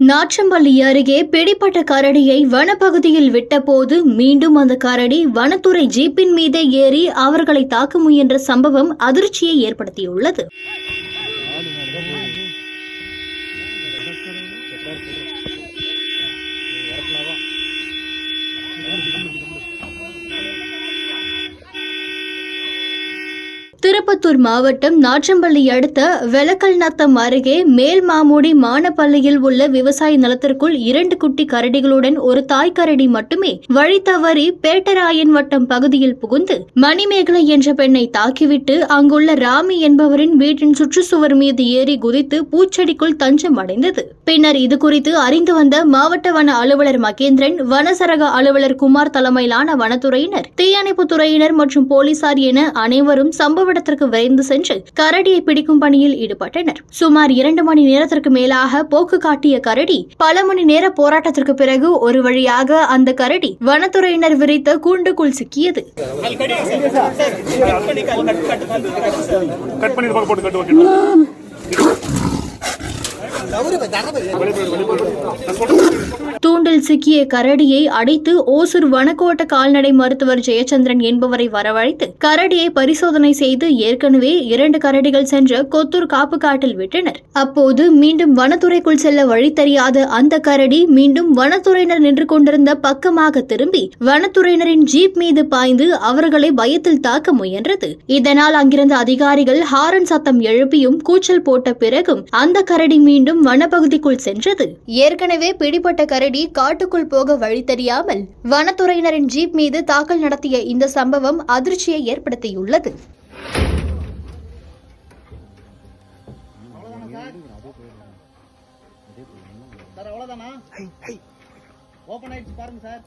நாற்றம்பள்ளி அருகே பிடிப்பட்ட கரடியை வனப்பகுதியில் விட்டபோது மீண்டும் அந்த கரடி வனத்துறை ஜீப்பின் மீதே ஏறி அவர்களை தாக்க முயன்ற சம்பவம் அதிர்ச்சியை ஏற்படுத்தியுள்ளது. திருப்பத்தூர் மாவட்டம் நாற்றம்பள்ளி அடுத்த வெலக்கல்நத்தம் அருகே மேல்மாமூடி மானப்பள்ளியில் உள்ள விவசாய நிலத்திற்குள் 2 குட்டி கரடிகளுடன் ஒரு தாய் கரடி மட்டுமே வழி தவறி பேட்டராயன் வட்டம் பகுதியில் புகுந்து மணிமேகலை என்ற பெண்ணை தாக்கிவிட்டு அங்குள்ள ராமி என்பவரின் வீட்டின் சுற்றுச்சுவர் மீது ஏறி குதித்து பூச்செடிக்குள் தஞ்சம் அடைந்தது. பின்னர் இதுகுறித்து அறிந்து வந்த மாவட்ட வன அலுவலர் மகேந்திரன், வனசரக அலுவலர் குமார் தலைமையிலான வனத்துறையினர், தீயணைப்புத் துறையினர் மற்றும் போலீசார் என அனைவரும் சம்பவ இடத்திற்கு விரைந்து சென்று கரடியை பிடிக்கும் பணியில் ஈடுபட்டனர். சுமார் 2 மணி நேரத்திற்கு மேலாக போக்கு காட்டிய கரடி பல மணி நேர போராட்டத்திற்கு பிறகு ஒரு வழியாக அந்த கரடி வனத்துறையினர் விரித்த கூண்டுக்குள் சிக்கியது. தூண்டில் சிக்கிய கரடியை அடைத்து ஓசூர் வனக்கோட்ட கால்நடை மருத்துவர் ஜெயச்சந்திரன் என்பவரை வரவழைத்து கரடியை பரிசோதனை செய்து ஏற்கனவே 2 கரடிகள் சென்ற கொத்தூர் காப்பு காட்டில் விட்டனர். அப்போது மீண்டும் வனத்துறைக்குள் செல்ல வழி தெரியாத அந்த கரடி மீண்டும் வனத்துறையினர் நின்று கொண்டிருந்த பக்கமாக திரும்பி வனத்துறையினரின் ஜீப் மீது பாய்ந்து அவர்களை பயத்தில் தாக்க முயன்றது. இதனால் அங்கிருந்த அதிகாரிகள் ஹாரன் சத்தம் எழுப்பியும் கூச்சல் போட்ட பிறகும் அந்த கரடி மீண்டும் வனப்பகுதிக்குள் சென்றது. ஏற்கனவே பிடிபட்ட கரடி காட்டுக்குள் போக வழி தெரியாமல் வனத்துறையினரின் ஜீப் மீது தாக்கல் நடத்திய இந்த சம்பவம் அதிர்ச்சியை ஏற்படுத்தியுள்ளது. ஓபன் ஆயிடுச்சு பாருங்க சார்.